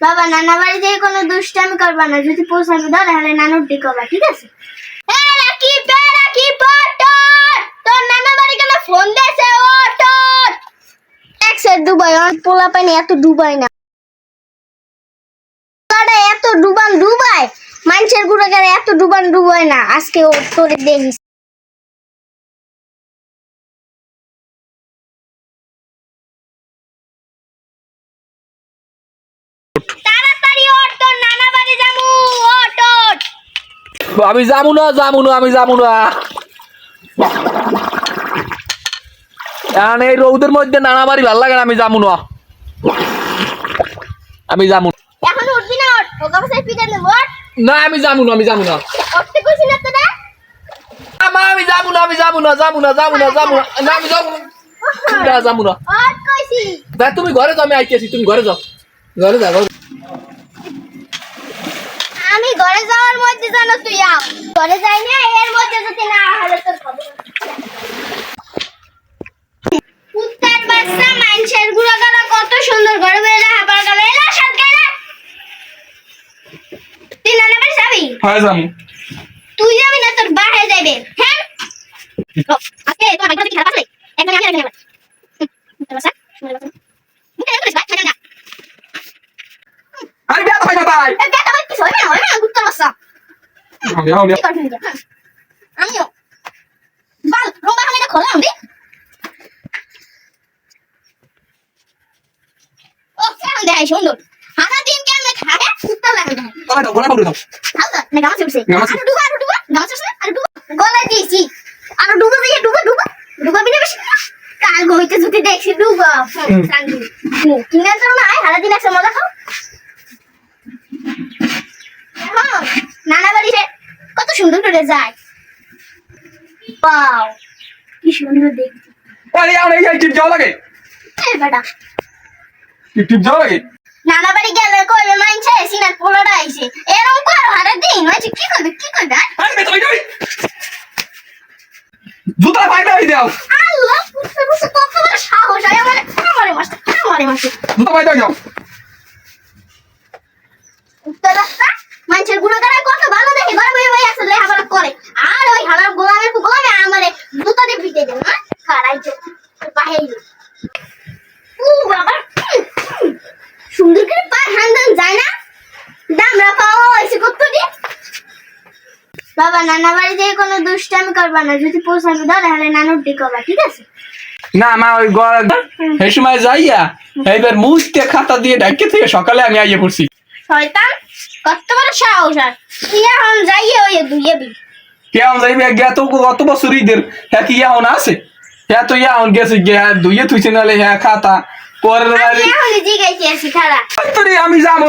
বাবা নানা বাড়ি যেয়ে কোনো দুষ্টামি করবা না, যদি পৌঁছানো দাও তাহলে নানুর দিকবা, ঠিক আছে? তোর নানা বাড়ি কেন ফোন দিয়েছে? ডুবাই পোলা পানি এত ডুবাই না, এত ডুবাই মানুষের গুড়াগারে এত ডুবাই না। আজকে ও তোরে দেখিস। তাড়াতাড়ি ওঠ, তোর নানা বাড়ি যাবো। ওঠ। আমি যাবো না। এখন এই রৌদের মধ্যে নানা বাড়ি ভালো লাগে না, আমি যাবো না। এখন উঠবি না? ওঠ, ওকে বসে পিঠে নেব। না আমি যাবো না। উঠতে কইছি না তোরা? আমি যাবো না। ওঠ কইছি। তুমি ঘরে যাও, আমি আইতেছি। তুমি ঘরে যাও। আমি ঘরে যাওয়ার মধ্যে জানো তুই আও। ঘরে যাই না, এর মধ্যে যদি না হলে তোর খবর। কুত্তার বাচ্চা মানুষের গুড়াগাড়া কত সুন্দর ঘরে বেলা হাবার গেল। এলা সাত গেলা। তুই নানা বাড়ি যাবি? হ্যাঁ যাবো। তুই যাবি না, তোর বাহে যাবে। হ্যাঁ আজকে তোর আগে খেলা পাসলে একদম আমি রাখি না। বাচ্চা মুখে করিস ভাই ছাড়া না। আরে বেটা ভাই ভাই এ বেটা ভাই কিছু হয় না কুত্তার বাচ্চা। আমিও বাল রোবা আমি না খোলাম রে। ও কেমন দেয় সুন্দর। হানা দিন কেমনে খাবে কুত্তা লাগে দেয়। গলা পড়ে দাও। হালকা না গামছা উঠছে। গামছা। আর ডুবা গামছা উঠছে আর ডুবা গলায় দিয়েছি। আর ডুবা দিয়ে ডুবা বিনা বেশি কাল গইতে যদি দেখছি ডুবা সাঙ্গি কিনা তো না হারা দিন একটা মজা খাও। হ্যাঁ নানা বাড়ি কত সুন্দর করে যায়। ওয়াও কি সুন্দর দেখতে। আরে এই টিপ যাও লাগে। এই বেটা টিপ যাও লাগে। নানা বাড়ি গেলে কইবে মাইনছে সিনার পোলাটা আইছে এরকম কর হারা দিন মাইছে কি করবে আরে বেটা ভাই জুতা ফাইটা হই দাও। আল্লাহ বুঝতে কত বড় সাহস আয় আমারে মারছে জুতা ফাইটা দাও। উত্তর রাস্তা মানুষের গুণাগারে কত ভালো দেখে ঘরে বই বই আছে লেখাপড়া করে। আর ওই হারাম গোলামে আমারে জুতা দিয়ে পিটে দেন না খারাইছে বাহির। বাবা সুন্দর করে পা হান্দান যায় না দামরা পাওয়া হয়েছে কত দিয়ে। বাবা নানা বাড়ি যেয়ে কোনো দুষ্টামি করবা না, যদি পৌঁছানো দাও তাহলে নানুর দিকবা, ঠিক আছে? না মা ওই এই সময় যাইয়া এইবার মুখতে খাতা দিয়ে ডাকে থেকে সকালে আমি আইয়ে পড়ছি। শয়তান কত বড় সাহস। আর তুই এখন যাইয়ে ওই দুইয়েবি কেমন যাইবে গিয়া তো কত বছর ঈদের হ্যাঁ কি এখন আছে? হ্যাঁ তো এখন গেছে গিয়া দুইয়ে তুইছে নালে হ্যাঁ খাতা পরের বাড়ি এখন জিগাইছি আছি খারাপ আমি যাবো।